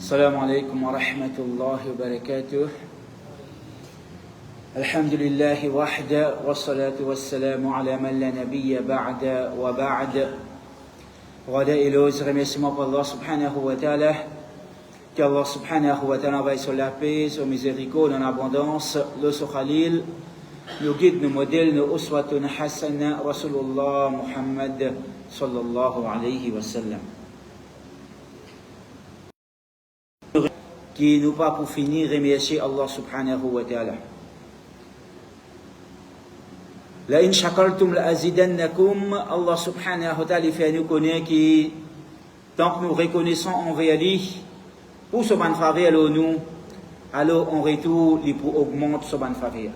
السلام عليكم ورحمة الله وبركاته. الحمد لله وحده والصلاة والسلام على من لا نبي بعد وبعد. Rada et l'ose, remerciement pour Allah subhanahu wa ta'ala. Qu'Allah subhanahu wa ta'ala veille sur la paix, sur miséricorde en abondance, le sur Khalil, nos guides, nos modèles, nos uswatun hasana, Rasulullah Muhammad sallallahu alayhi wa sallam. Qui nous pas pour finir remercier Allah subhanahu wa ta'ala. La in shakartum la azidannakum. Allah subhanahu wa ta'ala fait nous connaître qui tant que nous reconnaissons envers lui pour ce ban faveur nous, alors en retour il pour augmenter ce ban faveur,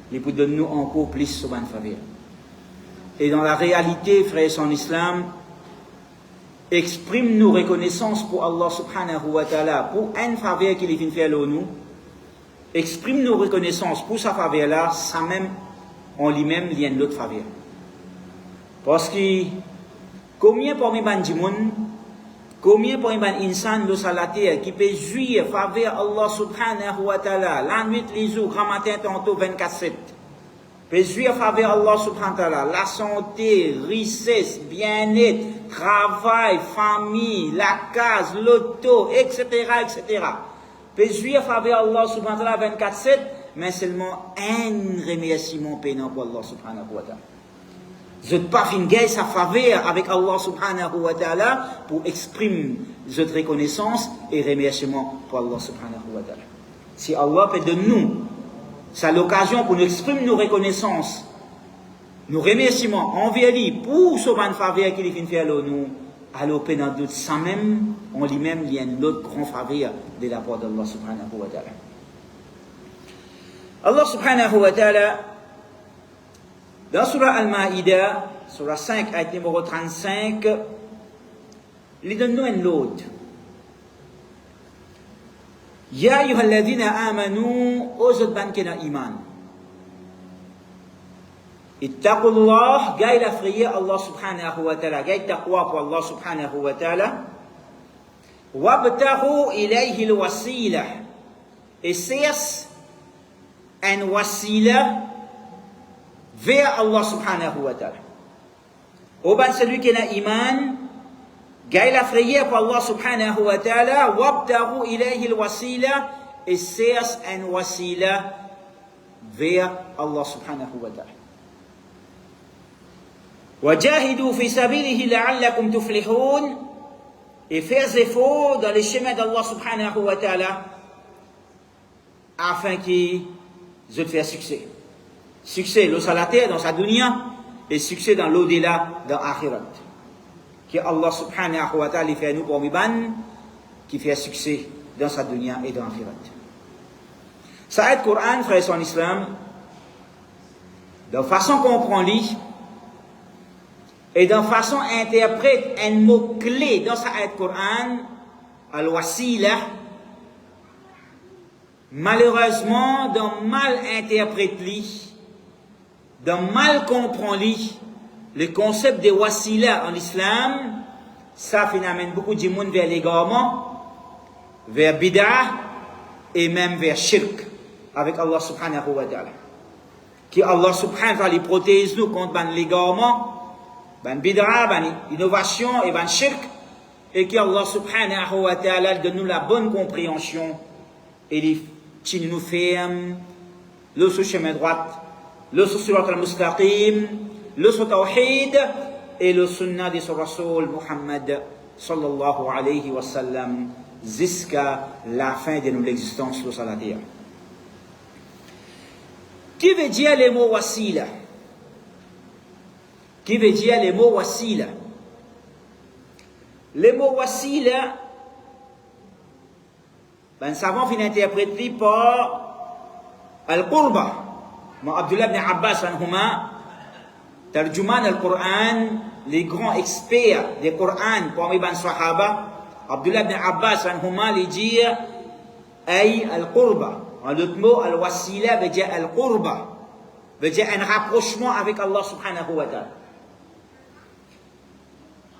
il pour donner nous encore plus ce ban faveur. Et dans la réalité, frères en islam, exprime nos reconnaissance pour Allah subhanahu wa ta'ala pour une faveur qu'il vient faire nous, exprime nos reconnaissance pour sa faveur là, ça même en lui-même il y a une autre faveur. Parce que combien parmi les gens, combien parmi les insan de la terre qui peut jouir faveur Allah subhanahu wa ta'ala, la nuit, les jours, grand matin, tantôt 24/7, peut jouir faveur Allah subhanahu wa ta'ala, la santé, richesse, bien-être, travail, famille, la case, l'auto, etc., etc. Peut jouir faveur Allah subhanahu wa ta'ala 24/7, mais seulement un remerciement payant pour Allah subhanahu wa ta'ala. Je ne pas finir sa faveur avec Allah subhanahu wa ta'ala pour exprimer notre reconnaissance et remerciement pour Allah subhanahu wa ta'ala. Si Allah peut de nous, c'est l'occasion pour nous exprimer nos reconnaissances, nos remerciements envers lui pour ce bonne faveur qu'il vient faire à nous, alors pendant doute sans même, en lui-même, il y a une autre grande faveur de la part d'Allah subhanahu wa ta'ala. Allah subhanahu wa ta'ala, dans Surah Al-Ma'idah, Surah 5, ayat numéro 35, il donne nous un lot. Ya ayyuhalladhina amanu, ozot ban kena iman. Ittaqullah, gaï la frayé Allah subhanahu wa ta'ala, gaï taqwa pour Allah subhanahu wa ta'ala. Wabtahu ilayhi al-wasila. Et c'est un wasila vers Allah subhanahu wa ta'ala. Au ban celui qui a iman, gaï la frayé pour Allah subhanahu wa ta'ala, wabtahu ilayhi al-wasila, et c'est un wasila vers Allah subhanahu wa ta'ala. Wajahidu fi sabilihi la'allakum tuflihun, et faire efforts dans les chemins d'Allah subhanahu wa ta'ala afin qu'ils aient fait succès. Succès dans la terre, dans sa dunya, et succès dans l'au-delà, dans l'akhirat. Que Allah subhanahu wa ta'ala fait nous pour Miban, qui fait succès dans sa dunya et dans l'akhirat. Ça aide le Coran, frères en islam, de façon qu'on comprend-lui, et de façon interprète un mot clé dans sa ayat Coran, al-wasila, malheureusement, dans mal interprète-lui, dans mal comprend-lui, le concept de wasila en islam, ça amène beaucoup de monde vers l'égarement, vers bid'ah, et même vers shirk, avec Allah subhanahu wa ta'ala. Que Allah subhanahu wa ta'ala protège nous contre l'égarement, ban bid'a, ban innovation et ban shirk, et que Allah subhanahu wa ta'ala donne nous la bonne compréhension et qui nous ferme le sur chemin droit, le sur surat al-mustaqim, le sur tawhid et le sunnah de son Rasul Muhammad sallallahu alayhi wa sallam jusqu'à la fin de notre existence sur la terre. Qui veut dire les mots wasila? Qui veut dire les mots wasila? Les mots wasila, ben savant fin interprété par Al-Qurba. Mon Abdullah ibn Abbas anhuma, tarjuman al-Qur'an, les grands experts du Qur'an parmi les Sahaba, Abdullah ibn Abbas anhuma les dit ay al-Qurba. En d'autres mots, al-wasila veut dire al-Qurba, veut dire un rapprochement avec Allah subhanahu wa ta'ala.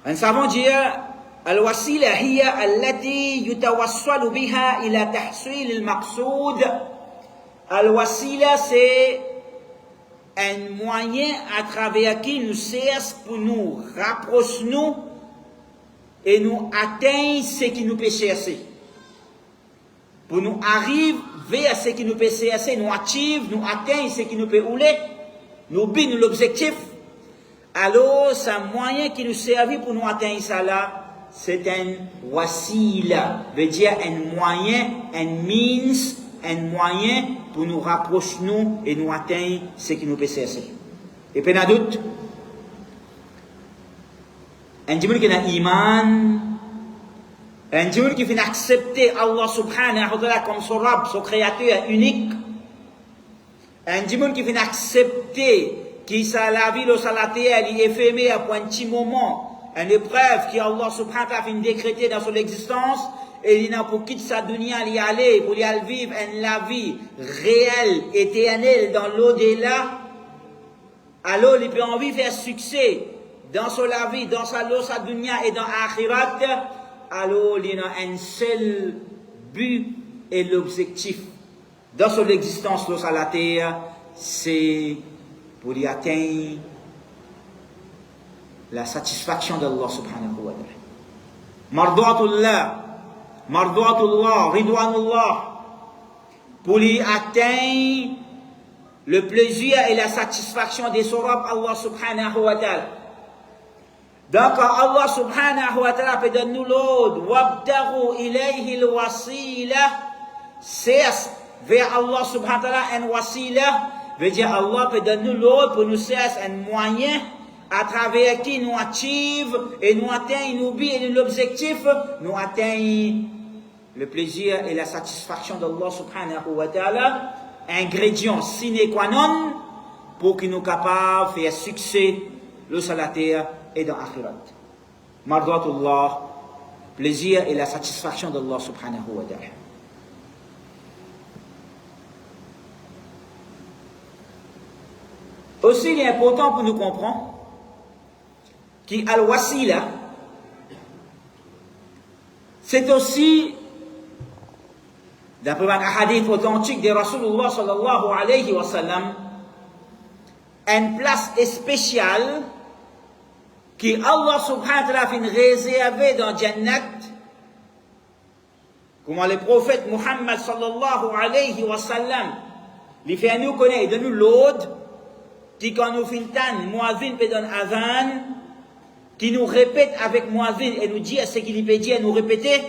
Un savant dit الوسيلة هي التي يتوصل بها إلى تحصيل المقصود. Al-wasila, c'est un moyen à travers qui nous cesse pour nous rapprocher nous et nous atteindre ce qui nous peut chercher. Pour nous arriver vers ce qui nous peut chercher, nous achieve, nous atteindre ce qui nous peut rouler, nous bine l'objectif. Alors, c'est un moyen qui nous servit pour nous atteindre ça là. C'est un wasila, veut dire un moyen, un means, un moyen pour nous rapprocher nous et nous atteindre ce qui nous peut chercher. Et puis, il y a doute. Un dimanche qui a iman, un dimanche qui fait accepter Allah subhanahu wa ta'ala comme son Rabb, son créateur unique. Un dimanche qui fait accepter qui sa la vie, la terre, elle est éphémère pour un petit moment. Une épreuve qui Allah subhanahu wa ta'ala fait décréter dans son existence, et il n'a pour quitter sa dunya y aller, pour y aller vivre la vie réelle, éternelle dans l'au-delà. Alors il peut envie faire succès dans son la vie, dans sa dunya et dans l'akhirat. Alors il a un seul but et l'objectif dans son existence sur la terre, c'est pour y atteindre la satisfaction d'Allah subhanahu wa ta'ala. Mardu'atullah, ridwanullah, pour y atteindre le plaisir et la satisfaction des Rabb Allah subhanahu wa ta'ala. Donc Allah subhanahu wa ta'ala peut donner nous l'ordre, wabtaru ilayhi al-wasila, cesse vers Allah subhanahu wa ta'ala un wasila, veut dire Allah peut donner nous l'ordre pour nous cesse un moyen à travers qui nous achieve et nous atteignent nos buts et l'objectif, nous atteignent le plaisir et la satisfaction d'Allah subhanahu wa ta'ala, ingrédient sine qua non pour qu'il nous capable de faire succès le salater et dans l'akhirat. Mardu'atullah, plaisir et la satisfaction d'Allah subhanahu wa ta'ala. Aussi, il est important pour nous comprendre qui al-wasila, c'est aussi, d'après un hadith authentique de Rasulullah sallallahu alayhi wa sallam, une place spéciale qui Allah subhanahu wa ta'ala a réservée dans Jannat, comment le prophète Muhammad sallallahu alayhi wa sallam, il fait nous connaître, de nous l'ordre, qui quand nous finissons, muazzin peut donner azan, qui nous répète avec muazzin et nous dit ce qu'il peut dire, nous répéter.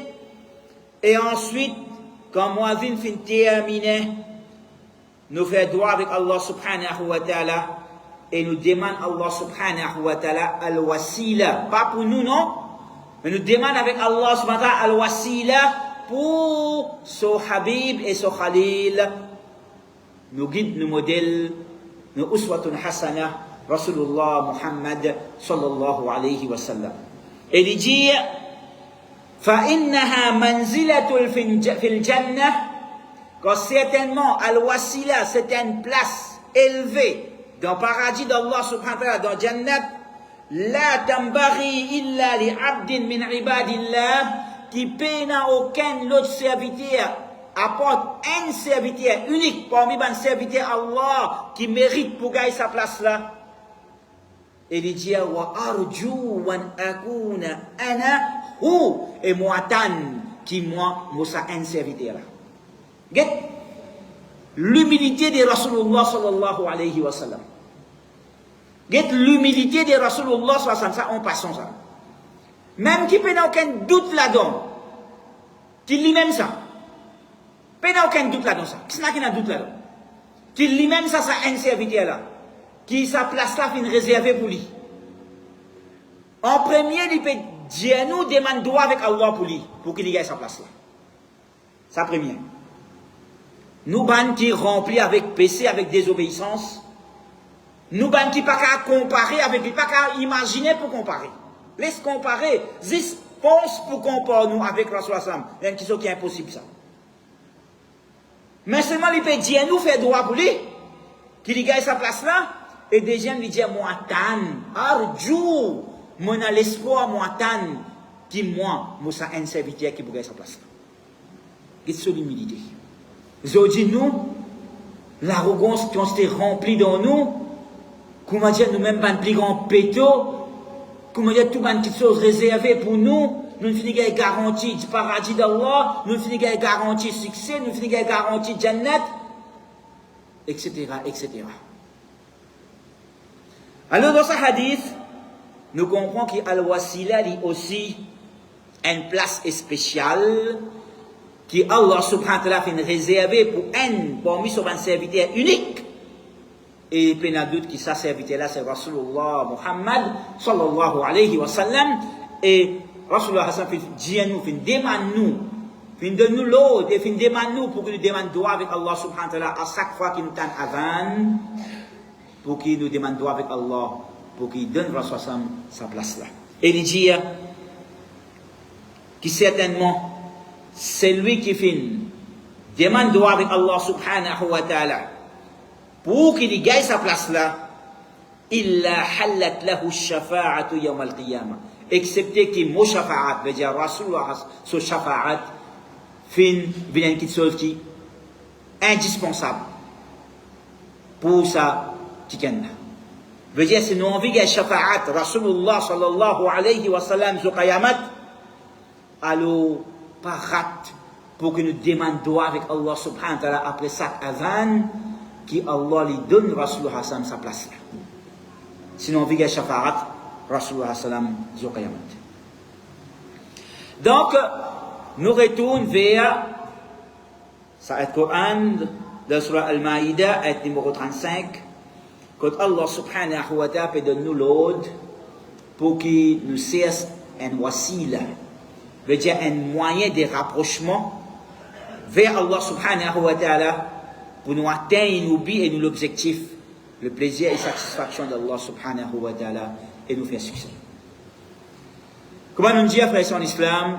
Et ensuite, quand muazzin finit terminer, nous fait droit avec Allah subhanahu wa ta'ala et nous demande Allah subhanahu wa ta'ala al-wasila. Pas pour nous, non, mais nous demande avec Allah subhanahu wa ta'ala al-wasila pour son habib et son khalil, nous guide, nous modèle, nous uswatun hasana. Rasulullah Muhammad sallallahu alayhi wa sallam. Et il dit فَإِنَّهَا مَنْزِلَةٌ فِي الْجَنَّةِ, car certainement al-wasila c'est une place élevée dans le paradis d'Allah subhanahu wa ta'ala, dans Jannat, la tambari illa li abdin min ibadillah, qui paie n'a aucun autre serviteur, apporte un serviteur unique parmi les serviteurs Allah qui mérite pour gagner sa place là. Et il dit wa arju wan akuna ana hu, et moi tan qui moi ça un serviteur là. Get l'humilité de Rasulullah sallallahu alayhi wa sallam. Get l'humilité de Rasulullah sallallahu alayhi wa sallam, ça en passant ça. Même qui peut n'a aucun doute là-dedans, qui lit même ça. Peut n'a aucun doute là-dedans ça. Qui n'a doute là-dedans. Qui lit même ça, ça un serviteur là. Qui sa place là fin réservée pour lui. En premier, il peut dire nous demande droit avec Allah pour lui, pour qu'il gagne sa place là. Ça première. Nous ban qui rempli avec péché, avec désobéissance. Nous ban qui pas qu'à comparer avec lui, pas qu'à imaginer pour comparer. Laisse comparer, juste pense pour comparer nous avec Rasul sallam. Il y a une question qui est impossible ça. Mais seulement il peut dire nous faire droit pour lui, qu'il gagne sa place là. Et deuxième, il dit, moi, tan, arju, mon a l'espoir, moi, tan, qui moi, Moussa, un serviteur qui pourrait sa place. Qu'est-ce que l'humilité? Ils dit nous, l'arrogance qui s'est remplie dans nous, comment dire, nous-mêmes, pas plus grand péto, comment dire, tout le monde qui chose réservé pour nous, nous finissons avec garantie du paradis d'Allah, nous finissons avec garantie succès, nous finissons avec garantie Jannat, etc., etc. Alors, dans ce hadith, nous comprenons qu'Al-Wasila a aussi une place spéciale qui Allah subhanahu wa ta'ala fait réserver pour un parmi son serviteur unique. Et il n'y a pas de doute que ça serviteur là c'est Rasulullah Muhammad sallallahu alayhi wa sallam. Et Rasulullah fait dire nous, fait demander nous, fait donner nous l'ordre et fait demander nous pour que nous demandions droit avec Allah subhanahu wa ta'ala à chaque fois qu'il nous tente avant, pour qu'il nous demande droit avec Allah, pour qu'il donne Rasulullah sa place là. Et il dit que certainement c'est lui qui fait demande droit avec Allah subhanahu wa ta'ala pour qu'il gagne sa place là, illa halat lahu shafa'atu yawm al-qiyamah, excepté que mon shafa'at veut dire Rasulullah so shafa'at fin vient quelque chose qui indispensable pour ça tikenna veut dire si nous on veut shafa'at Rasulullah sallallahu alayhi wa sallam so qiyamat alors pas rate pour que nous demandions avec Allah subhanahu wa ta'ala après ça azan qui Allah lui donne Rasulullah sallam sa place là. Sinon on vit shafa'at Rasulullah sallam au qiyamat. Donc nous retournons vers ça est Coran de surah Al-Ma'idah ayat numéro 35 quand Allah subhanahu wa ta'ala donne nous l'ordre pour qu'il nous cesse un wasila veut dire un moyen de rapprochement vers Allah subhanahu wa ta'ala pour nous atteindre nos buts et nous l'objectif, le plaisir et satisfaction d'Allah subhanahu wa ta'ala et nous faire succès. Comment nous dire, frères en islam,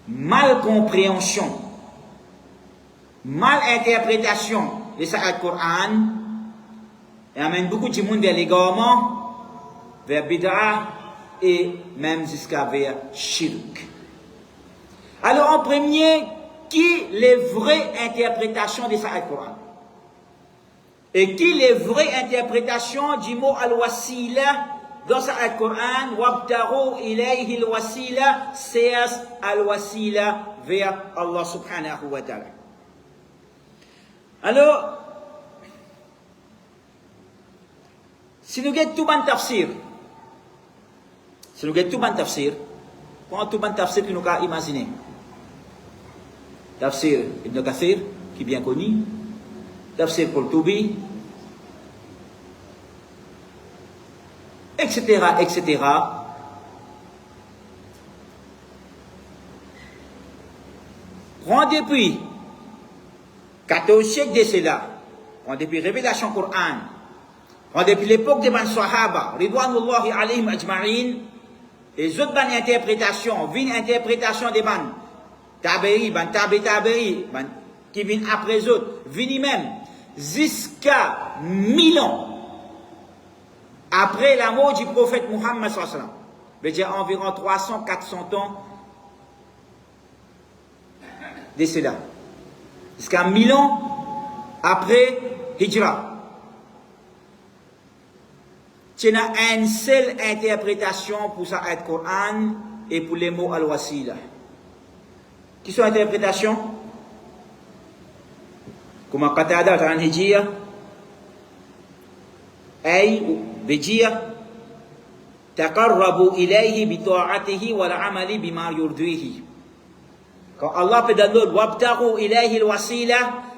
mal compréhension, mal interprétation de ce Coran et amène beaucoup de monde vers l'égarement, vers bid'a et même jusqu'à vers shirk. Alors en premier, qui les vraies interprétations de ce Coran? Et qui les vraies interprétations du mot al-wasila dans ce Coran? Wabtaru ilayhi al-wasila, c'est al-wasila vers Allah subhanahu wa ta'ala. Alors, si nous avons tout le tafsir, si nous avons tout le tafsir, prends tout le tafsir que nous avons imaginé. Tafsir Ibn Kathir, qui est bien connu, Tafsir Qurtubi, etc., etc. Prends depuis 14 siècles de cela, prends depuis révélation Coran, prends depuis l'époque des Ban Sahaba, Ridwanullahi alayhim ajma'in, les autres ban interprétations, une interprétation des ban Tabe'i, ban Tabe'i, ban qui viennent après eux autres, viennent même jusqu'à 1000 ans après la mort du prophète Muhammad sallallahu alayhi wa sallam, veut dire environ 300-400 ans de cela, jusqu'à 1000 ans après Hijra. Tu as une seule interprétation pour ça ayat Coran et pour les mots al-wasila. Qui sont interprétations? Comme Qatada ta'an hijir, ay veut dire taqarrabu ilayhi bi ta'atihi wal amali bima yurdihi. Quand Allah peut donner wabtaru ilayhi al-wasila,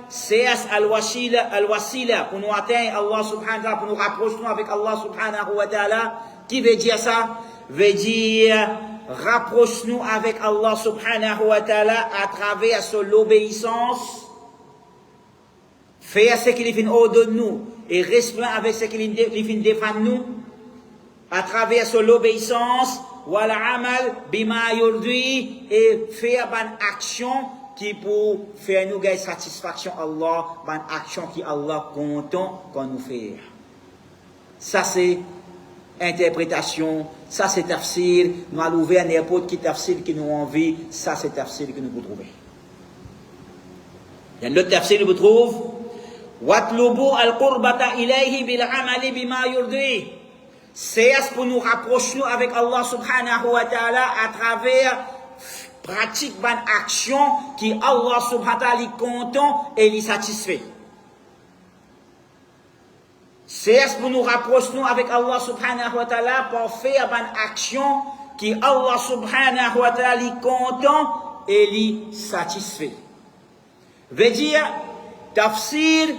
c'est al-wasila pour nous atteindre Allah subhanahu wa ta'ala, pour nous rapprocher avec Allah subhanahu wa ta'ala. Qui veut dire ça? Veut dire rapproche-nous avec Allah subhanahu wa ta'ala à travers l'obéissance, faire ce qu'il fait ordonne nous et restreindre avec ce qu'il fait défendre nous à travers l'obéissance, wal amal bima yurdi, et faire une action qui pour faire nous gagner satisfaction Allah, une action qui Allah content quand nous faire. Ça c'est interprétation, ça c'est tafsir, nous allons ouvrir n'importe qui tafsir qui nous envie, ça c'est tafsir que nous pouvons trouver. Il y a un autre tafsir que nous trouvons, وَاتْلُبُوا الْقُرْبَةَ إِلَيْهِ بِالْعَمَلِ بِمَا يُرْضِيهِ. C'est pour nous rapprocher avec Allah subhanahu wa ta'ala à travers pratique une action qui Allah subhanahu wa ta'ala est content et il satisfait. C'est pour nous rapprocher avec Allah subhanahu wa ta'ala pour faire une action qui Allah subhanahu wa ta'ala est content et il satisfait. Veut dire, tafsir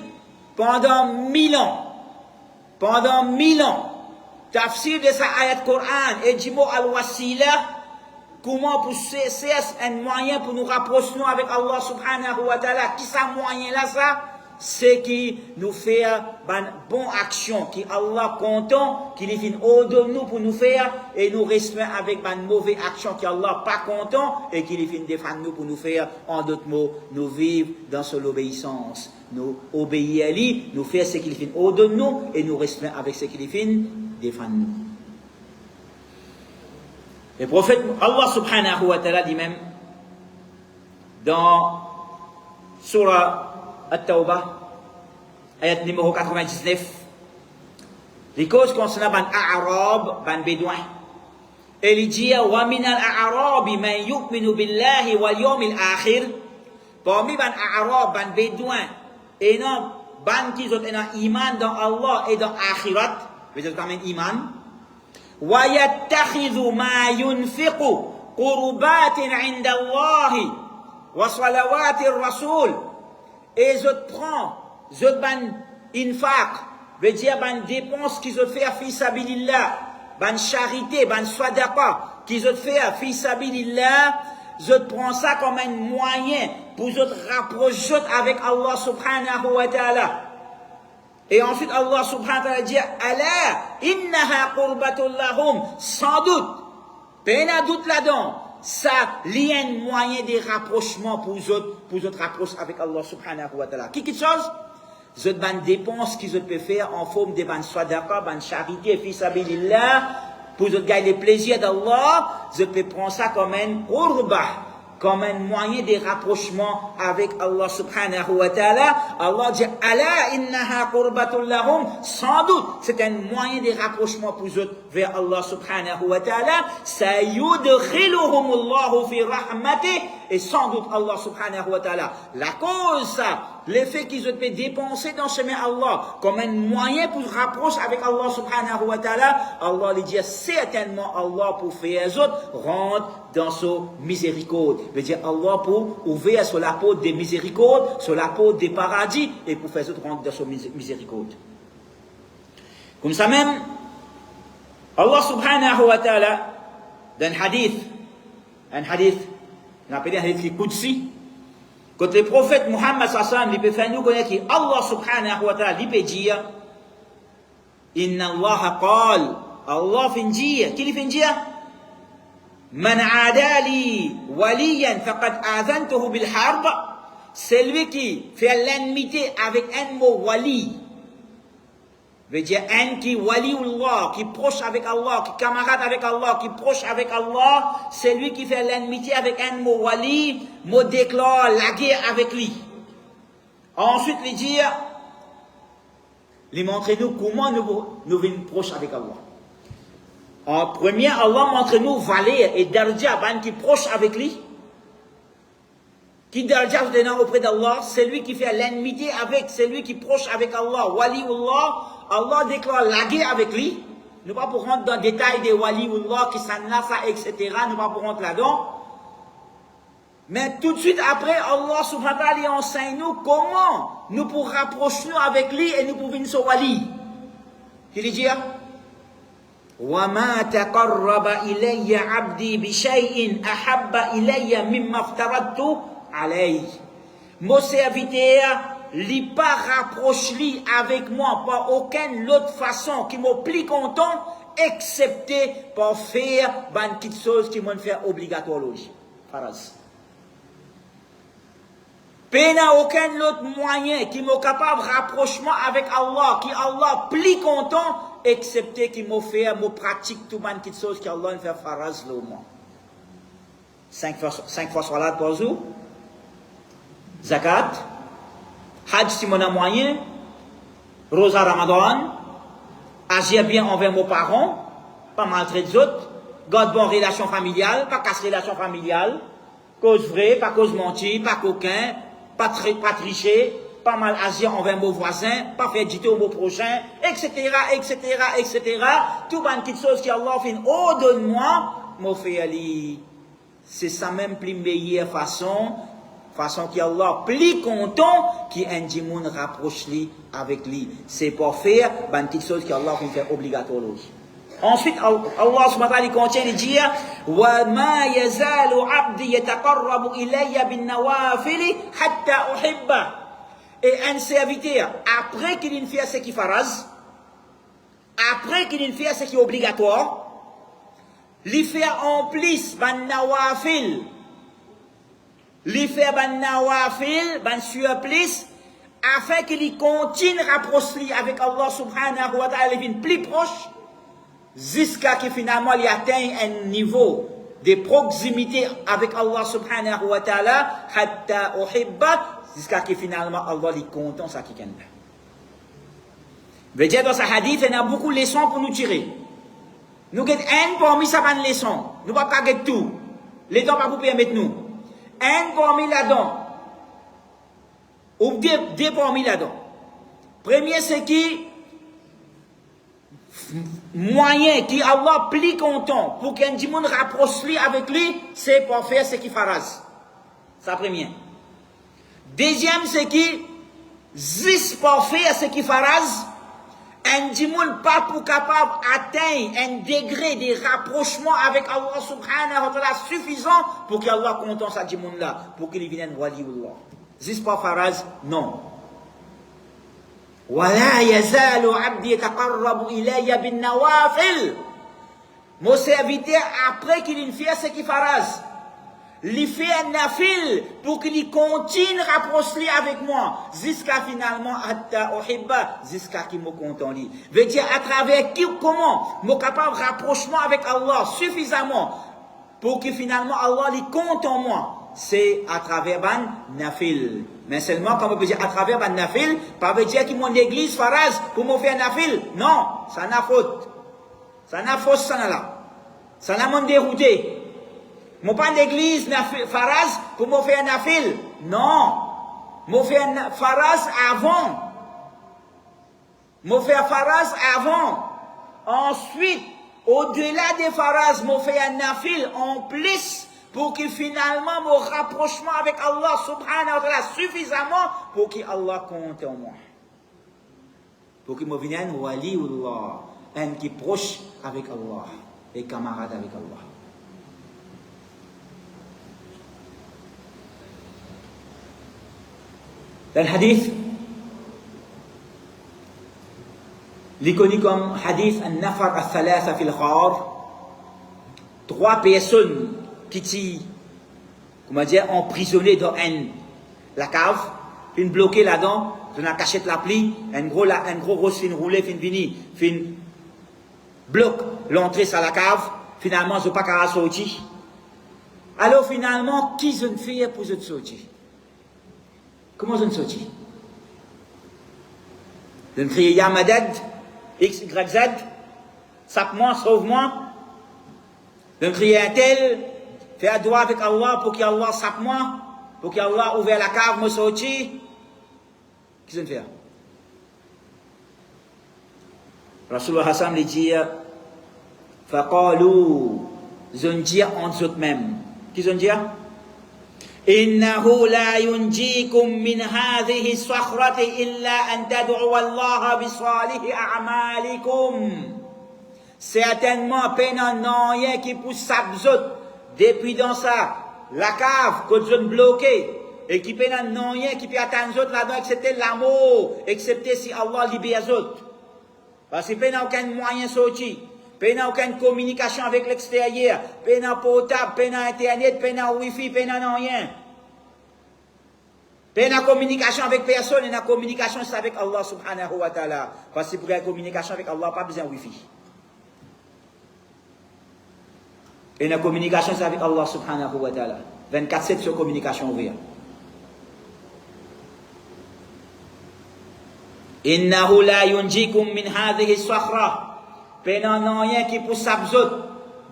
pendant 1000 ans. Pendant 1000 ans. Tafsir de sa ayat Coran et du mot al-wasila, comment pour c'est un moyen pour nous rapprocher avec Allah subhanahu wa ta'ala. Qui ça moyen là ça? C'est qui nous fait une bonne action, qui Allah content, qui nous fait ordre nous pour nous faire, et nous restons avec une mauvaise action qui Allah pas content, et qui nous fait défendre nous pour nous faire, en d'autres mots, nous vivre dans son obéissance. Nous obéir à lui, nous faire ce qu'il fait ordre nous, et nous restons avec ce qu'il fait défendre nous. Le prophète Allah subhanahu wa ta'ala dit même, dans Surah At-Tawbah, ayat numéro 99, les causes concernant les Arabes, les Bédouins. Et il dit, وَمِنَ الْأَعْرَابِ مَنْ يُؤْمِنُ بِاللَّهِ وَالْيَوْمِ الْآخِرِ. Parmi les Arabes, les Bédouins, et non, les qui ont un iman dans Allah et dans Akhirat, vous êtes quand même iman. وَيَتَّخِذُ مَا يُنْفِقُ قُرُبَاتٍ عِنْدَ اللَّهِ وَصَلَوَاتِ الرَّسُولِ. Et je prends, je ban infaq, veut dire ban dépenses qu'ils ont fait à fi sabilillah, ban charité, ban sadaqa, qu'ils ont fait à fi sabilillah, je prends ça comme un moyen pour je rapprocher avec Allah subhanahu wa ta'ala. Et ensuite Allah subhanahu wa ta'ala dit, ala innaha qurbatul lahum, sans doute, peine doute là-dedans. Ça, il y a un moyen de rapprochement pour autres rapprocher avec Allah subhanahu wa ta'ala. Quelque chose? Vous avez des dépenses qu'ils peuvent faire en forme de sadaqa, de charité, fi sabilillah, pour gagner le plaisir d'Allah, vous pouvez prendre ça comme un qurba, comme un moyen de rapprochement avec Allah subhanahu wa ta'ala. Allah dit, ala innaha qurbatul lahum, sans doute, c'est un moyen de rapprochement pour eux vers Allah subhanahu wa ta'ala. Sayudkhiluhumullahu fi rahmatih, et sans doute Allah subhanahu wa ta'ala. La cause, ça, l'effet qu'ils ont pu dépenser dans le chemin Allah, comme un moyen pour se rapprocher avec Allah subhanahu wa ta'ala, Allah lui dit, certainement Allah pour faire les autres, rentre dans son miséricorde. Veut dire Allah pour ouvrir sur la porte des miséricordes, sur la porte des paradis, et pour faire les autres rentrer dans son miséricorde. Comme ça même, Allah subhanahu wa ta'ala, dans un hadith, on appelle un hadith Qudsi, quand le prophète Muhammad sallallahu alayhi wa sallam, il peut faire nous connaître qu'Allah subhanahu wa ta'ala, il peut dire, Inna Allah qal, Allah fin dire, qui fait dire? Man adali waliyan faqad azantuhu bil harb. Celui qui fait l'enmité avec un mot wali, veut dire un qui waliullah, qui proche avec Allah, qui camarade avec Allah, qui proche avec Allah, c'est lui qui fait l'enmité avec un mot wali, mot déclare la guerre avec lui. Ensuite, il dit, il montre nous comment nous venons proches avec Allah. En premier, Allah montre nous valeur et darja, qui proche avec lui. Qui darja auprès d'Allah, c'est lui qui fait l'enmité avec, c'est lui qui proche avec Allah. Waliullah, Allah déclare la guerre avec lui. Nous ne pas pour rentrer dans le détail des waliullah, qui s'en a ça, etc. Nous ne pas pour rentrer là-dedans. Mais tout de suite après, Allah subhanahu wa ta'ala enseigne nous comment nous pour rapprocher avec lui et nous pour venir sur wali. Il dit, وَمَا تَقَرَّبَ إِلَيَّ عَبْدِي بِشَيْءٍ أَحَبَّ إِلَيَّ مِمَّا افْتَرَضْتُ عَلَيْهِ. Mon serviteur, il pas rapproché avec moi par aucune autre façon qui m'a plus content, excepté par faire une petite chose qui m'ont fait obligatoire. Faraz. Il n'y a aucun autre moyen qui m'a capable de rapprochement avec Allah, qui Allah plus content, excepté qu'il m'a fait, moi pratique tout man qui chose qui Allah fait faraz le mois. 5 fois salat par jour, zakat, hajj si mon a moyen, rosa ramadan, agir bien envers mes parents, pas maltraiter les autres, garde bonne relation familiale, pas casser relation familiale, cause vraie, pas cause mentir, pas coquin, pas tricher, pas mal agir envers mes voisins, pas faire du tout au mot prochain, etc., etc., etc. Tout ban qui chose qui Allah fait, oh donne-moi, mon fait ali. C'est ça même plus meilleure façon qui Allah plus content qui un djimoun rapproche lui avec lui. C'est pour faire ban qui chose qui Allah fait obligatoire. Ensuite, Allah subhanahu wa ta'ala continue de dire وَمَا يَزَالُ عَبْدِ يَتَقَرَّبُ إِلَيَّ بِالنَّوَافِلِ حَتَّى أُحِبَّهُ. Et un serviteur, après qu'il fait ce qui est faraz, après qu'il fait ce qui est obligatoire, lui faire en plus ban nawafil, lui faire ban nawafil, ban surplus, afin qu'il continue à rapprocher avec Allah subhanahu wa ta'ala, il devient plus proche, jusqu'à que finalement il atteigne un niveau de proximité avec Allah subhanahu wa ta'ala, hatta uhibba, jusqu'à que finalement Allah est content ça qui gagne. Veut dire dans ce hadith, il y a beaucoup de leçons pour nous tirer. Nous avons un parmi ça bonne leçon. Nous ne pouvons pas get tout. Les dents pas vous permettre nous. Un parmi là-dedans. Ou deux parmi là-dedans. Premier, c'est qui moyen qui Allah plus content pour qu'un djimoun rapproche lui avec lui, c'est pour faire ce qui faraz. Ça premier. Deuxième, c'est qui juste pour faire ce qui faraz, un djimoun pas pour capable d'atteindre un degré de rapprochement avec Allah subhanahu wa ta'ala suffisant pour qu'Allah content sa djimoun là, pour qu'il vienne waliullah. Juste pour faraz, non. وَلَا يَزَالُ عَبْدِي يَتَقَرَّبُ إِلَيَّ بِالنَّوَافِلِ. Mon serviteur, après qu'il fait ce qui faraz, il fait un nafil pour qu'il continue à rapprocher avec moi, jusqu'à finalement, jusqu'à qu'il me content lui. Veut dire, à travers qui, comment, mon capable de rapprochement avec Allah suffisamment, pour que finalement Allah lui compte en moi. C'est à travers ban nafil. Mais seulement, comme on peut dire, à travers ban nafil, pas veut dire que mon église faraz pour me faire nafil. Non, ça n'a faute. Ça n'a faute, ça n'a là. Ça n'a mon dérouté. Mon pas l'église faraz pour me faire nafil. Non. Me faire faraz avant. Me faire faraz avant. Ensuite, au-delà des faraz, me faire nafil en plus. Pour que finalement mon rapprochement avec Allah subhanahu wa ta'ala suffisamment pour que Allah compte en moi. Pour que je vienne waliullah, un qui est proche avec Allah et camarade avec Allah. Dans le hadith, il est connu comme hadith al-nafar al-thalatha fil khar, 3 personnes qui t'y, comment dire, emprisonné dans la cave, fin bloqué là-dedans, dans la cachette la pli, un gros roche fin roulé, fin vini, fin bloque l'entrée sur la cave, finalement, je pas qu'à sortir. Alors finalement, qui je ne fais pour je sortir? Comment je ne sortir? Je ne crie Ya Madad, X, Y, Z, sape-moi, sauve-moi. Je ne crie un tel, fais un doigt avec Allah pour qu'Allah sape moi, pour qu'Allah ouvre la cave, me sortir. Qu'est-ce que je fais? Rasulullah Hassan lui dit, فقالوا, ils ont dit entre eux-mêmes. Qu'est-ce qu'ils ont dit? إنه لا ينجيكم من هذه الصخرة إلا أن تدعوا الله بصالح أعمالكم. Certainement, peine en rien qui pousse sa bzote depuis dans ça, la cave, que je bloqué, et qui peine en rien qui peut atteindre les autres là-dedans, excepté l'amour, excepté si Allah libère les autres. Parce que peine aucun moyen de sortir, peine aucune communication avec l'extérieur, peine portable, peine internet, peine wifi, peine en rien. Pas une communication avec personne, une communication c'est avec Allah subhanahu wa ta'ala. Parce que pour une communication avec Allah, pas besoin de Wi-Fi. Et une communication c'est avec Allah subhanahu wa ta'ala. 24/7 sur communication ouverte. Innahu la yunjikum min hadhihi as-sakhra. Penan rien qui pousse abzot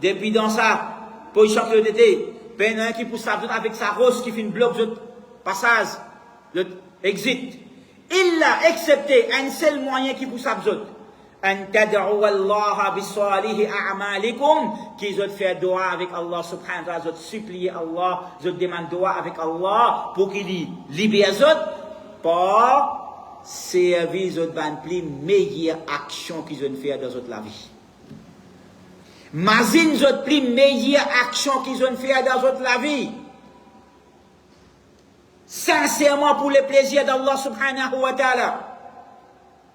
depuis dans sa position que était. Penan qui pousse abzot avec sa rose qui fait une bloc de passage, de exit. Illa excepté un seul moyen qui pousse abzot. An tad'u Allah bi salihi a'malikum, qui zot faire dua avec Allah subhanahu wa ta'ala, zot supplier Allah, zot demande dua avec Allah pour qu'il libère zot par servir zot ban plus meilleure action qu'ils ont fait dans zot la vie. Mazine zot plus meilleure action qu'ils ont fait dans zot la vie. Sincèrement pour le plaisir d'Allah subhanahu wa ta'ala.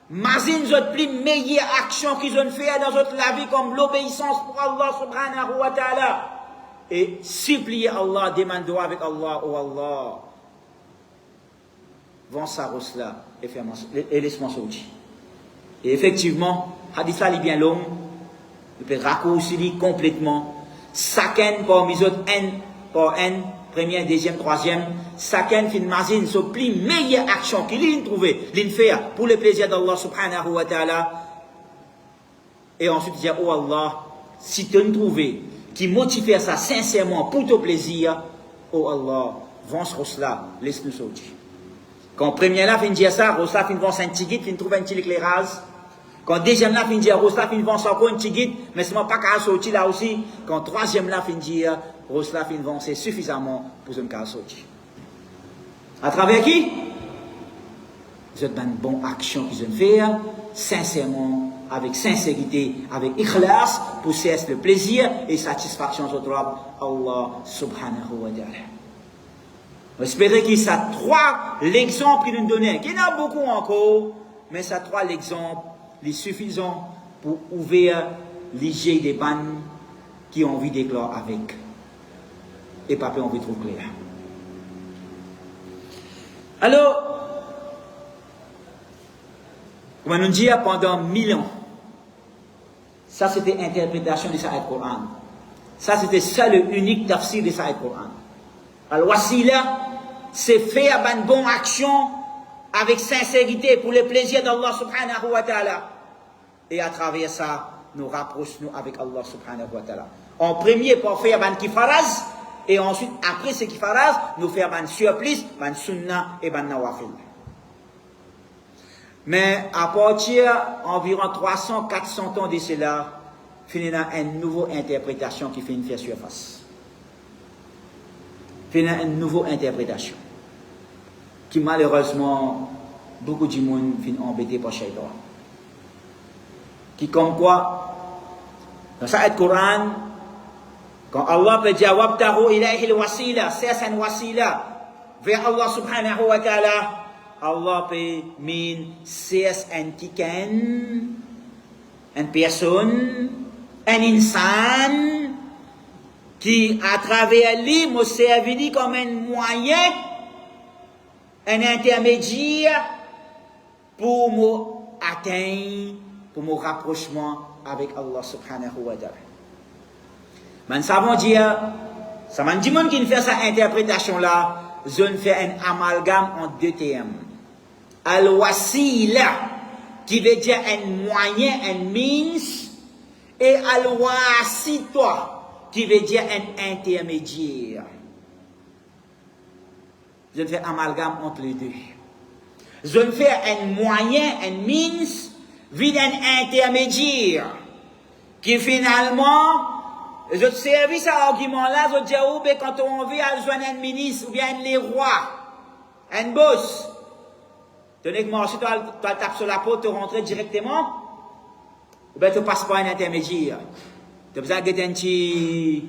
Mazine zot plus meilleure action qu'ils ont fait dans zot la vie comme l'obéissance pour Allah subhanahu wa ta'ala. Et supplier Allah, demander dua avec Allah, oh Allah. Vends sa rosse là et laisse-moi sortir. Et effectivement, hadith là il bien long, il peut raccourcir complètement. Chacun parmi les autres, un par un, première, deuxième, troisième, chacun fait une mazine sur plus meilleure action qu'il a trouvé, qu'il fait pour le plaisir d'Allah subhanahu wa ta'ala. Et ensuite il dit, oh Allah, si tu as trouvé qui motive ça sincèrement pour ton plaisir, oh Allah, vends ce rosse là, laisse-nous sortir. Quand premier là fin dire ça, Rosa fin vend un petit guide, fin trouve un petit éclairage. Quand deuxième là fin dire Rosa fin vend encore un petit guide, mais c'est pas qu'à sortir là aussi. Quand troisième là fin dire Rosa fin vend c'est suffisamment pour une cas sortir. À travers qui? Vous êtes dans une bonne action qu'ils ont fait, sincèrement, avec sincérité, avec ikhlas, pour cesser le plaisir et satisfaction sur Allah subhanahu wa ta'ala. J'espère que ça trois l'exemple qu'il nous donnait, qu'il y en a beaucoup encore, mais ça trois l'exemple, les suffisants pour ouvrir les jets des bannes qui ont envie d'éclore avec. Et pas envie de trouver clair. Alors, comme on nous dit pendant 1000 ans, ça c'était l'interprétation de Sa'id Coran. Ça c'était ça le unique tafsir de Sa'id Coran. Alors voici là, c'est faire une bonne action avec sincérité pour le plaisir d'Allah subhanahu wa ta'ala. Et à travers ça, nous rapprochons avec Allah subhanahu wa ta'ala. En premier, pour faire une kifaraz, et ensuite, après ce kifaraz, nous faire une surprise, une sunnah et une nawafil. Mais à partir d'environ 300-400 ans de cela, il y a une nouvelle interprétation qui fait une faire surface. Il y a une nouvelle interprétation qui malheureusement beaucoup de monde sont embêtés par Shaitan. Qui comme quoi dans cette Coran quand Allah peut dire wabtahu ilayhi al-wasila, c'est une wasila vers Allah subhanahu wa ta'ala, Allah peut mean c'est un tiken, une personne, un insan qui à travers lui me servit comme un moyen, un intermédiaire pour me atteindre, pour mon rapprochement avec Allah subhanahu wa ta'ala. Mais savons dire, ça m'a dit qui fait cette interprétation là, je ne fais un amalgame en deux termes. Al-wasila, qui veut dire un moyen, un means, et al-wasita, qui veut dire un intermédiaire. Je ne fais un amalgame entre les deux. Je ne fais un moyen, un means, vide un intermédiaire, qui finalement, je servis cet argument-là, je dis, oh, ben, quand on veut joindre un ministre, ou bien un roi, un boss, tenez que moi, si tu tapes sur la porte, tu rentres directement, ou bien tu passes par un intermédiaire. Tu as besoin de un petit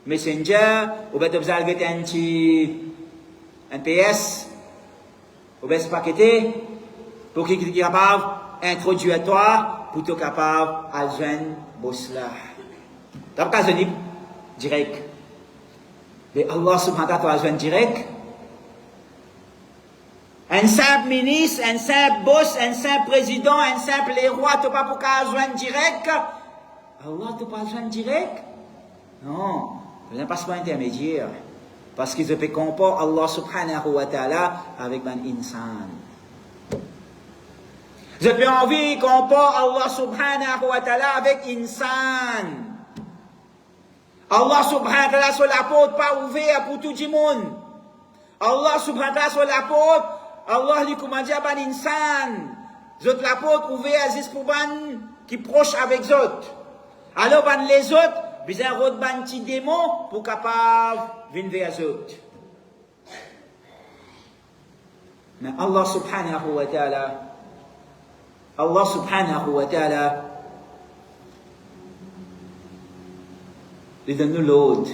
messenger, ou bien tu as besoin de un petit PS, ou bien c'est paqueté, pour qu'il soit capable d'introduire toi, pour être capable de joindre boss là. Tu n'as pas besoin direct. Mais Allah subhanahu wa ta'ala joindre direct, Un simple ministre, un simple boss, un simple président, un simple roi, tu n'as pas pour qu'à joindre direct. Allah, tu n'as pas besoin direct. Non, il n'y a pas ce intermédiaire. Parce qu'ils se comportent Allah subhanahu wa ta'ala avec un insan. Je peux envie qu'on porte Allah subhanahu wa ta'ala avec insan. Allah subhanahu wa ta'ala sur la porte pas ouverte pour tout le monde. Allah subhanahu wa ta'ala sur la porte, Allah lui commande à ban insan. Zot la porte ouverte juste pour ban qui proche avec zot. Alors ban les autres, besoin de ban petit démon pour capable venir vers zot. Mais Allah subhanahu wa ta'ala, Allah subhanahu wa ta'ala, il donne l'autre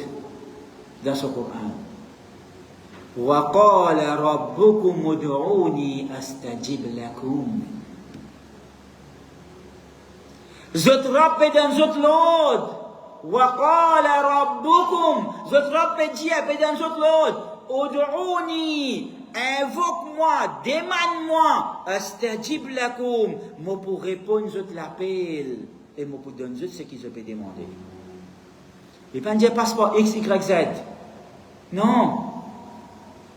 dans son Coran. وَقَالَ رَبُّكُمْ ادْعُونِي أَسْتَجِبْ لَكُمْ. Zot Rabb dans zot l'autre. وَقَالَ رَبُّكُمْ. Zot Rabb dit dans zot l'autre. ادْعُونِي. Invoque-moi, demande-moi, astajib lakum, moi pour répondre je l'appel, et moi pour donner ce qu'ils peuvent demander. Les pas dire passeport X, Y, Z. Non.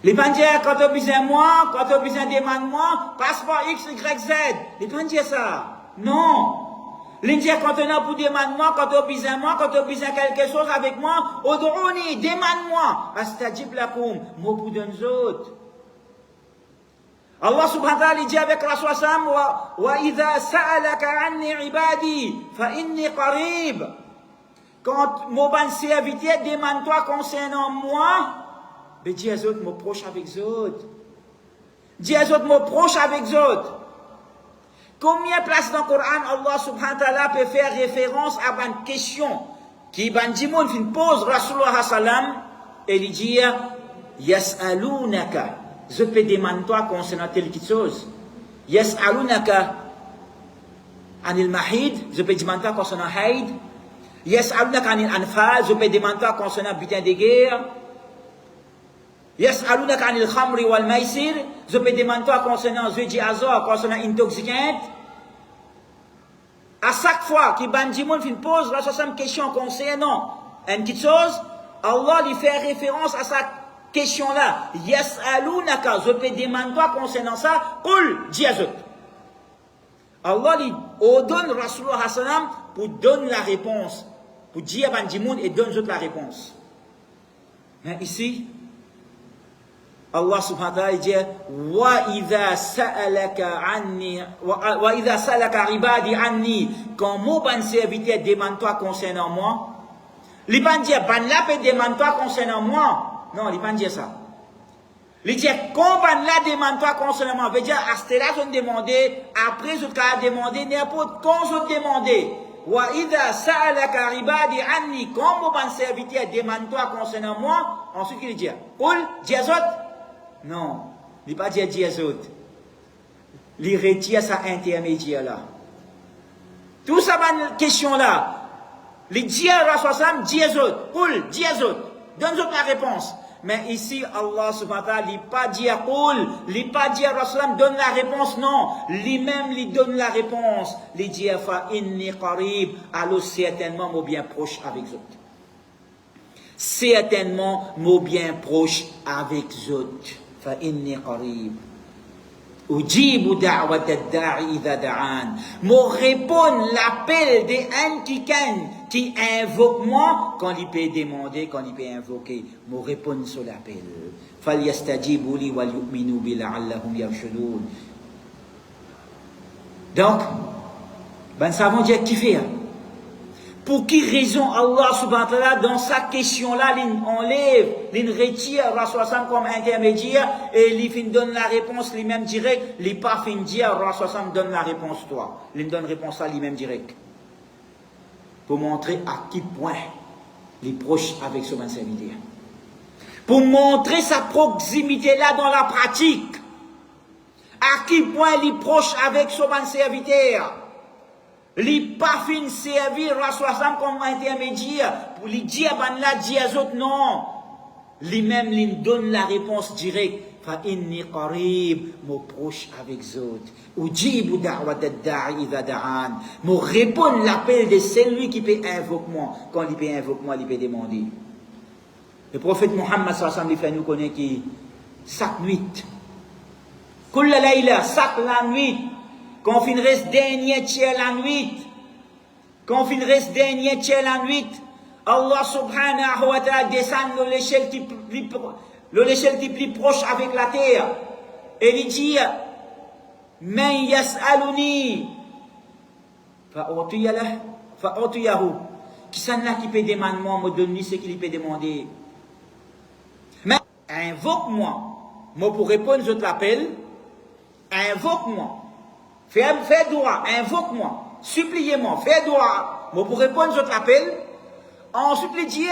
Les pas dire quand tu as besoin de moi, quand tu as besoin de demande-moi, passeport X, Y, Z. Les pas dire ça. Non. Les dire quand tu as pour demande-moi, quand tu as besoin de moi, quand tu as besoin de quelque chose avec moi, odoroni, demande-moi, astajib lakum, moi pour donner autres. Allah subhanahu wa ta'ala dit avec la 60 wa idha sa'alaka anni ibadi fa inni qarib. Quand mon ban serviteur demande-toi concernant moi, ben dis aux autres, me proche avec autres. Dis aux autres, me proche avec autres. Combien de places dans le Coran Allah subhanahu wa ta'ala peut faire référence à une question qui ban dimoun fin pose Rasulullah sallam et il dit yas'alunaka. Je peux demander toi concernant telle chose. Yas'alunaka anil mahid. Je peux demander toi concernant haid. Yas'alunaka anil anfal. Je peux demander toi concernant butin de guerre. Yas'alunaka anil khamri wal maisir. Je peux demander toi concernant jeu d'hasard, concernant intoxicant. À chaque fois que Bandimon pose la 60 question concernant une petite chose, Allah lui fait référence à sa question-là, yas'alunaka, je peux demander toi concernant ça, qul, dis à eux. Allah lui ordonne Rasulullah sallam pour donner la réponse, pour dire à Bandimoun et donne la réponse. Mais ici, Allah subhanahu wa ta'ala dit, wa idha sa'alaka ibadi anni, quand mon ban serviteur demande toi concernant moi, les ban dire, ban la peut demander toi concernant moi. Non, il ne pas dire ça. Il dit, quand on la demande toi concernant, veut dire, à ce là, je demande, après, je te demandé, n'importe quand je demande. Wa idha sa'alaka ibadi anni, quand mon serviteur demande toi concernant moi, ensuite il dit, Qul, diazot. Non, il ne pas dire diazot. Il retire sa intermédiaire là. Tout ça, cette question là, il dit à Rasul diazot, Qul, diazot. Donne-nous la réponse. Mais ici, Allah subhanahu wa ta'ala, il n'a pas dit à Qul, il n'a pas dit à Rasulallah, donne la réponse, non. Lui-même, il donne la réponse. Il dit à fa inni qarib, alors certainement, moi bien proche avec eux. Certainement, moi bien proche avec eux. Fa inni qarib. Ujibu da'wat ad-da'i idha da'an. Moi répond l'appel de un qui invoque moi quand il peut demander, quand il peut invoquer. Moi répond sur l'appel. Falyastajibu li wal yu'minu bi la'allahum yarshudun. Donc, ben savons dire qui fait. Pour qui raison Allah subhanahu wa ta'ala dans sa question-là, il enlève, il retire Rasul comme intermédiaire et il donne la réponse lui-même direct, il pas fin dire Rasul donne la réponse toi. Il donne réponse à lui-même direct. Pour montrer à quel point il est proche avec son serviteur. Pour montrer sa proximité là dans la pratique. À quel point il est proche avec son serviteur. Il pas fin servir Rasul comme intermédiaire pour lui dire ben là dire aux autres non. lui-même, il donne la réponse directe. Fa inni qarib, mon proche avec Zod. Ujibu da'wat ad-da'i idha da'an. Mon répond l'appel de celui qui peut invoquer moi. Quand il peut invoquer moi, il peut demander. Le prophète Muhammad sallallahu alayhi wa sallam nous connaît qui chaque nuit. Kulla layla, chaque la nuit. Quand il reste dernier tiers la nuit. Quand il reste dernier tiers la nuit. Allah subhanahu wa ta'ala descend de l'échelle qui plus proche avec la terre. Et il dit, Men yas'aluni, fa'utiyahu. Qui s'en a qui peut demander moi, me donne ce qu'il peut demander. Mais invoque-moi. Moi pour répondre, je te l'appelle. Invoque-moi. Fais droit, invoque-moi. Suppliez-moi, fais droit. Moi pour répondre, je te l'appelle. Ensuite, il dit,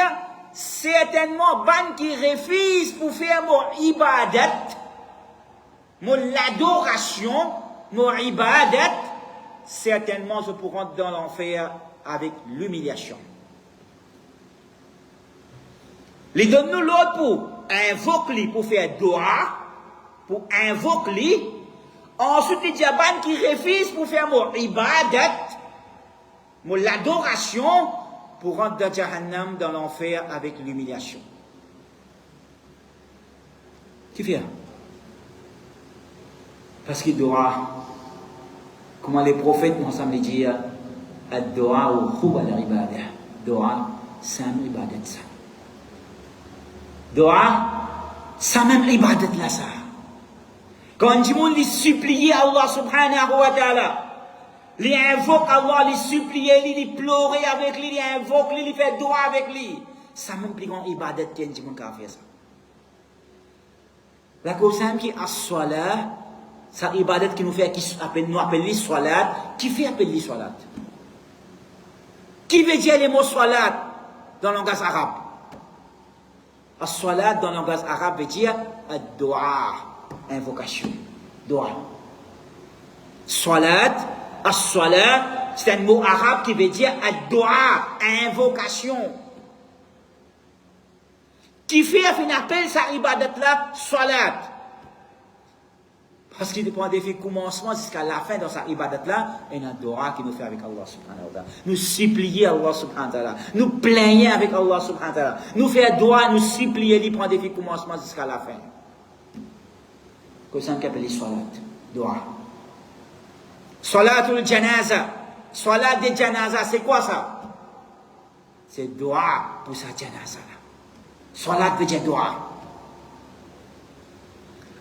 certainement, ban qui refuse pour faire mon ibadat, mon adoration, mon ibadat, certainement je pourrai rentrer dans l'enfer avec l'humiliation. Il donne-nous l'autre pour invoquer, pour faire dua, pour invoquer. Ensuite, il dit, ban qui refuse pour faire mon ibadat, mon adoration, pour rentrer dans Jahannam, dans l'enfer, avec l'humiliation. Tu fais? Parce qu'il doit, comment les prophètes nous semblent dire, ad-doa ou khuba al-ibadah. Doa, c'est un ibadat ça. Doa, c'est même ibadat là ça. Quand du monde lui supplie Allah subhanahu wa ta'ala, il invoque Allah, il supplie, il pleure avec lui, il invoque lui, il fait doigt avec lui. Ça même plus grand ibadat qui est un fait ça. La cause qui a salat, ça ibadat qui nous fait, qui nous appelle les salat, qui fait appeler les salat? Qui veut dire les mots salat dans le langage arabe? As-salat dans le langage arabe veut dire ad-doa, invocation, doa. Salat, as-salat, c'est un mot arabe qui veut dire ad-doa, invocation. Qui fait un appel sa ibadat là, salat. Parce qu'il dépend des faits commencement jusqu'à la fin dans sa ibadat là, et un doa qui nous fait avec Allah subhanahu wa ta'ala. Nous supplier Allah subhanahu wa ta'ala. Nous plaigner avec Allah subhanahu wa ta'ala. Nous faire doa, nous supplier, il prend des faits commencement jusqu'à la fin. Comme ça qu'on appelle les salat, doa. Salatul janaza. Salat de janaza, c'est quoi ça? C'est doa pour sa janaza là. Salat veut dire doa.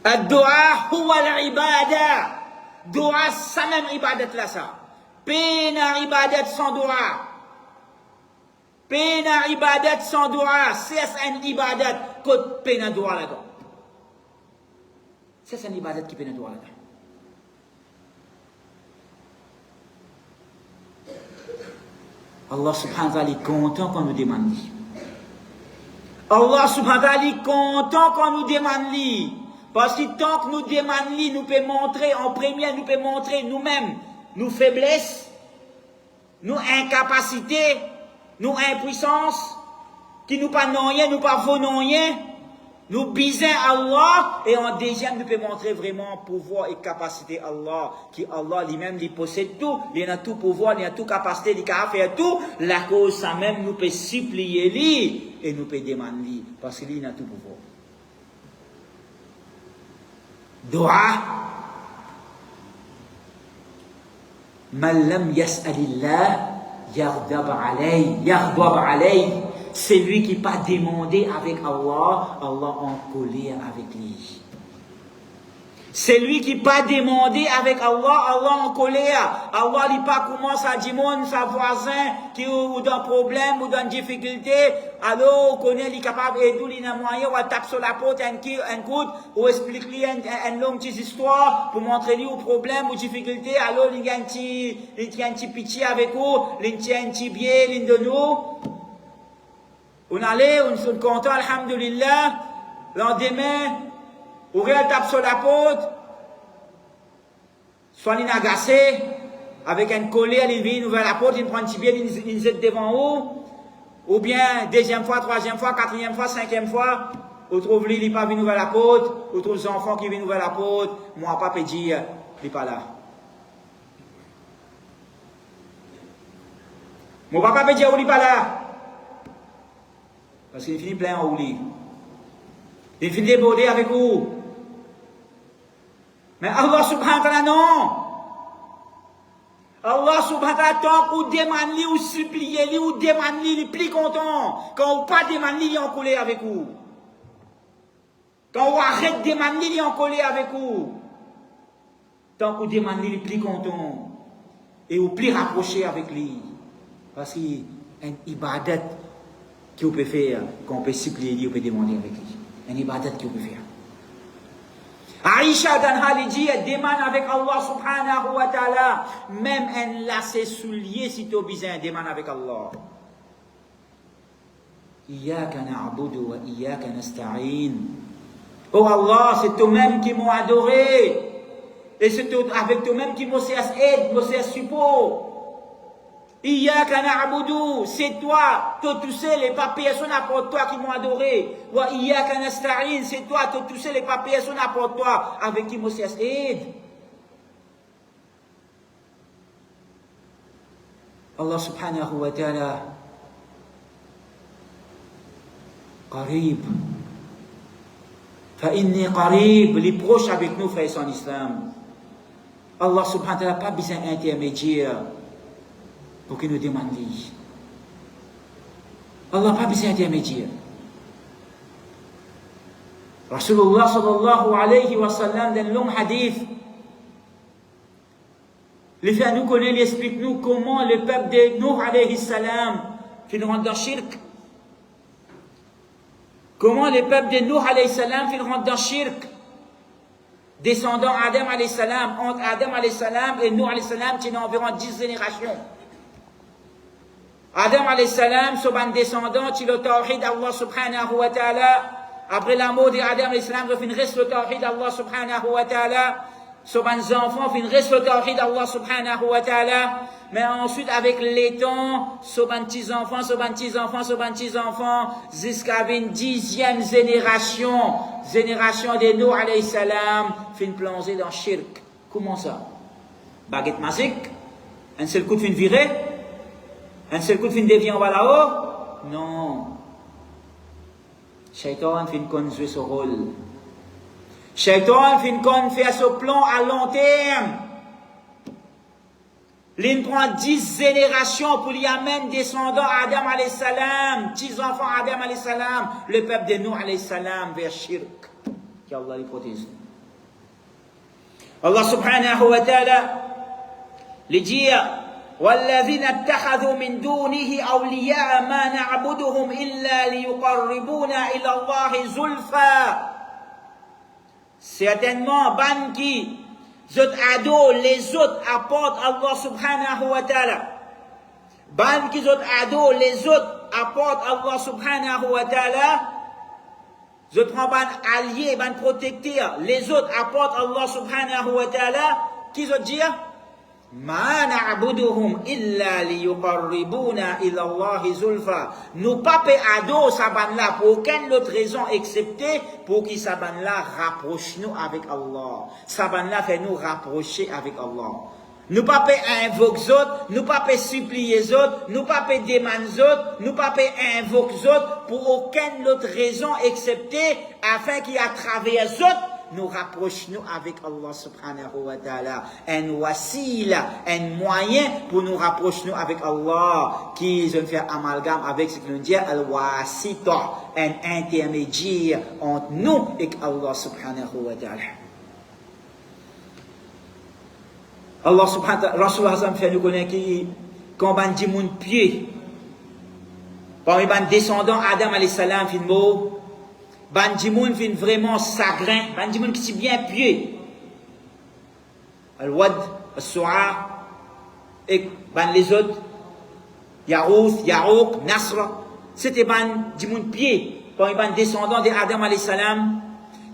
Ad-doa huwa al-ibadah. Doa, ça même ibadat là ça. Pena ibadat sans doa. Pena ibadat sans doa. C'est un ibadat que pena doa là-dedans. C'est un ibadat qui pena doa là-dedans. Allah subhanahu wa ta'ala est content quand nous demande. Allah subhanahu wa ta'ala est content quand nous demande. Parce que tant que nous demandons, nous pouvons montrer en premier, nous pouvons montrer nous-mêmes nos faiblesses, nos incapacités, nos impuissances, qui nous pas rien, nous pas vaut rien, nous bisons Allah, et en deuxième, nous pouvons montrer vraiment pouvoir et capacité Allah, qui Allah lui-même, il possède tout, il a tout pouvoir, il a tout capacité, il a faire tout, la cause, ça même, nous peut supplier lui, et nous peut demander lui, parce qu'il a tout pouvoir. Doa, man lam yas'alillah yaghdab alayh, c'est lui qui pas demandé avec Allah, Allah en colère avec lui. C'est lui qui pas demandé avec Allah, Allah en colère. Allah il pas commence à dire sa voisin qui ou dans problème ou dans difficulté, alors connaît il capable et tout il a moyen ou tape sur la porte un coup ou explique lui une longue petite histoire pour montrer lui au problème ou difficulté, alors il y a un petit pitié avec vous, il tient un petit biais l'un de nous. On allait, on se content, alhamdulillah, lendemain, ou réel tape sur la porte, soit il agacé, avec un colère, il vient ouvrir la porte, il prend un petit biais, il jette devant vous, ou bien deuxième fois, troisième fois, quatrième fois, cinquième fois, ou trouve lui, il n'est pas venu vers l'apôtre, ou trouve les enfants qui viennent vers l'apôtre, moi, pas peut dire, il n'est pas là. Mon papa peut dire, il n'est pas là. Parce qu'il finit plein en lit. Il finit débordé avec vous. Mais Allah subhanahu wa ta'ala, non. Allah subhanahu wa ta'ala, tant qu'on demande lui, ou supplie lui, ou demande lui, il est plus content. Quand on pas demande lui, il est en colère avec vous. Quand on arrête de demander, il est en colère avec vous. Tant qu'on demande lui, il est plus content. Et ou plus rapproché avec lui. Parce qu'il y a une ibadat qu'on peut faire, qu'on peut supplier lui, on peut demander avec lui. Une ibadat qu'on peut faire. Aïcha dans Halidji, elle demande avec Allah subhanahu wa ta'ala, même un lacet soulier si tu as besoin, demande avec Allah. Iyaka na'budu wa iyaka nasta'in. Oh Allah, c'est toi-même qui m'as adoré. Et c'est avec toi-même qui m'as aidé, m'as support. Iyaka na'budu, c'est toi, tu sais, les pas personne à part toi qui m'ont adoré. Wa iyaka nasta'in, c'est toi, tu sais, les pas personne à part toi avec qui m'ont aidé. Allah subhanahu wa ta'ala, qarib. Fa inni qarib, les proches avec nous, frères en islam. Allah subhanahu wa ta'ala pas besoin d'intermédiaire pour qu'il nous demande. Allah n'a pas besoin d'intermédiaire. Rasulullah sallallahu alayhi wa sallam, dans le long hadith, les frères nous connaissent, il explique nous comment le peuple de Nuh alayhi salam fait rentrer dans le shirk. Comment le peuple de Nuh alayhi salam fait rentrer dans le shirk. Descendant Adam alayhi salam, entre Adam alayhi salam et Nuh alayhi salam, il y a environ 10 générations. Adam alayhi salam, son descendant, il a le tawhid Allah subhanahu wa ta'ala. Après la mort d'Adam alayhi salam, il reste le tawhid Allah subhanahu wa ta'ala. Son enfant, il reste le tawhid Allah subhanahu wa ta'ala. Mais ensuite, avec les temps, son petits-enfants, jusqu'à une 10e génération de Nuh alayhi salam, fin plongé dans shirk. Comment ça? Baguette magique? Un seul coup de fin viré? Un seul coup de fin dévié en bas là-haut? Non. Shaitan fin qu'on joue ce rôle. Shaitan fin qu'on fait ce plan à long terme. Il prend 10 générations pour y amener descendants Adam alayhi salam, 10 enfants Adam alayhi salam, le peuple de Nuh alayhi salam vers shirk. Qu'Allah les protège. Allah subhanahu wa ta'ala les dit والذين اتخذوا من دونه أولياء ما نعبدهم إلا ليقربونا إلى الله زلفى. Certainement, ban qui adorent les autres apportent Allah subhanahu wa ta'ala. Ban qui adorent les autres apportent Allah subhanahu wa ta'ala. Ban alliés, ban protecteurs, les autres apportent Allah subhanahu wa ta'ala. Qui dire? Ma na'buduhum illa liyuqarribuna ila Allah zulfa. Nous pas ado saban là pour aucune autre raison excepté pour qu'il saban là rapproche nous avec Allah. Saban là fait nous rapprocher avec Allah. Nous pas invoquer autres, nous pas supplier autres, nous pas demander autres, nous pas invoquer autres pour aucune autre raison excepté afin qu'à travers autres nous rapprochons avec Allah subhanahu wa ta'ala. Un wasila, un moyen pour nous rapprocher avec Allah, qui je faire amalgame avec ce que nous dit al-wasita, un intermédiaire entre nous et Allah subhanahu wa ta'ala. Allah subhanahu wa ta'ala, Rasulullah fait nous connaître qui, quand on dit mon pied, parmi les descendants Adam alayhi salam, fin mot, Bandimoun vient vraiment sagrin, Bandimoun qui est bien pieux. Al-Wad, Al-Su'a, et les autres, Yarouth, Yarouk, Nasra, c'était Bandimoun pieux, quand ils sont descendants d'Adam alayhi salam.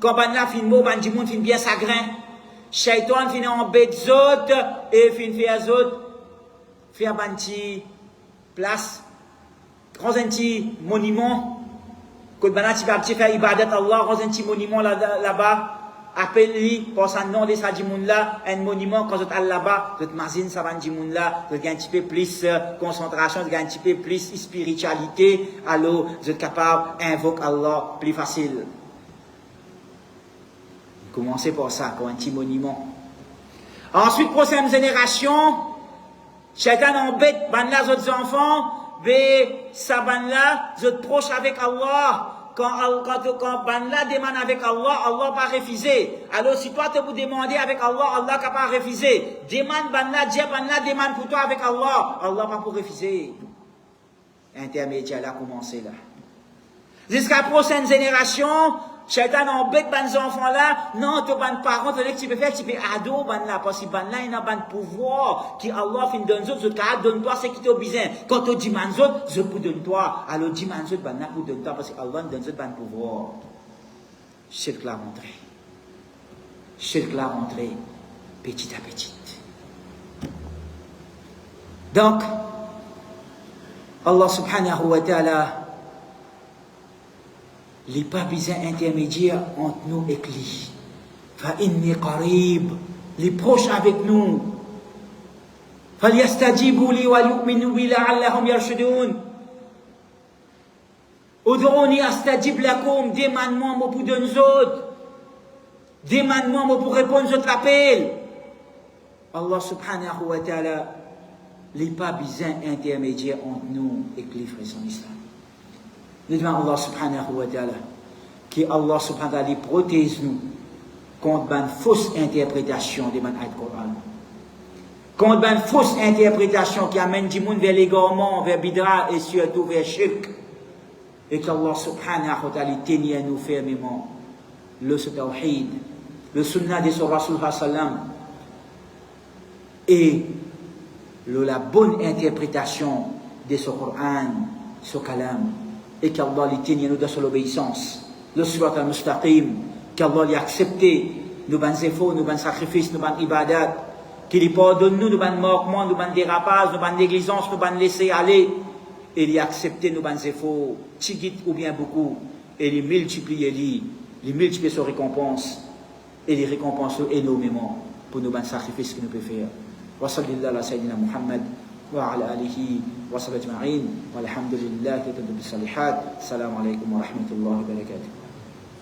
Quand ban là fin mot, Bandimoun fin bien sagrin. Shaitan fin en bête autres, et fin fait autres, faire banti place, grand anti monument. Quand tu fais ibadat Allah, dans un petit monument là-bas, appelle-lui, pour un nom de sa djimoun là, un monument, quand tu es là-bas, tu te mazine ça va djimoun là, tu as un petit peu plus concentration, tu as un petit peu plus spiritualité, alors tu es capable d'invoquer Allah plus facile. Commencez par ça, comme un petit monument. Ensuite, prochaine génération, chacun embête, ban là, autres enfants, ça ban là, vous êtes proche avec Allah. Quand ban là demande avec Allah, Allah va refuser. Alors si toi tu vous demander avec Allah, Allah ne va pas refuser. Demande ban là, Dieu ban là demande pour toi avec Allah, Allah va pas refuser. Intermédiaire là, commencez là. Jusqu'à la prochaine génération, Shaitan embête les enfants là, non, tu ban parents, tu peux faire, tu peux ado ban là, parce que ban là, il y a un pouvoir qui Allah fin donne autres, je donne-toi ce qui te besoin. Quand tu dis man autres, je peux donner toi. Alors dis man autres, ban là pour donner toi, parce que Allah donne autres ban pouvoir. Shirk la rentrée. Shirk la rentrée, petit à petit. Donc, Allah subhanahu wa ta'ala, les pas besoin intermédiaires entre nous et lui. فإني قريب, les proches avec nous. فليستجيبوا لي وليؤمنوا بي لعلهم يرشدون. ادعوني أستجب لكم, demande-moi pour de nous autres. Demande-moi pour répondre à votre appel. Allah subhanahu wa ta'ala, les pas besoin intermédiaires entre nous et les frères en islam. Nous demandons Allah subhanahu wa ta'ala que Allah subhanahu wa ta'ala protège nous contre une fausse interprétation de l'ayat Coran. Contre une fausse interprétation qui amène du monde vers l'égarement, vers bidra et surtout vers shirk. Et qu'Allah subhanahu wa ta'ala teigne nous fermement le tawhid, le sunnah de son Rasul sallam et la bonne interprétation de ce Coran, ce kalam. Et qu'Allah les teigne nous de son obéissance, le surat al-mustaqim, qu'Allah les accepte, nous ban efforts, nous ban sacrifices, nous ban ibadat, qu'il pardonne nous ban manquements, nous ban dérapages, nous ban négligence, nous ban laisser aller, et les accepte nous ban efforts, tigit ou bien beaucoup, et les multiplier ses récompenses, et les récompenses énormément pour nous ban sacrifices que nous pouvons faire. Wa sallallahu ala sayyidina Muhammad وعلى آله وصحبه أجمعين والحمد لله كتب بالصالحات. السلام عليكم ورحمة الله وبركاته.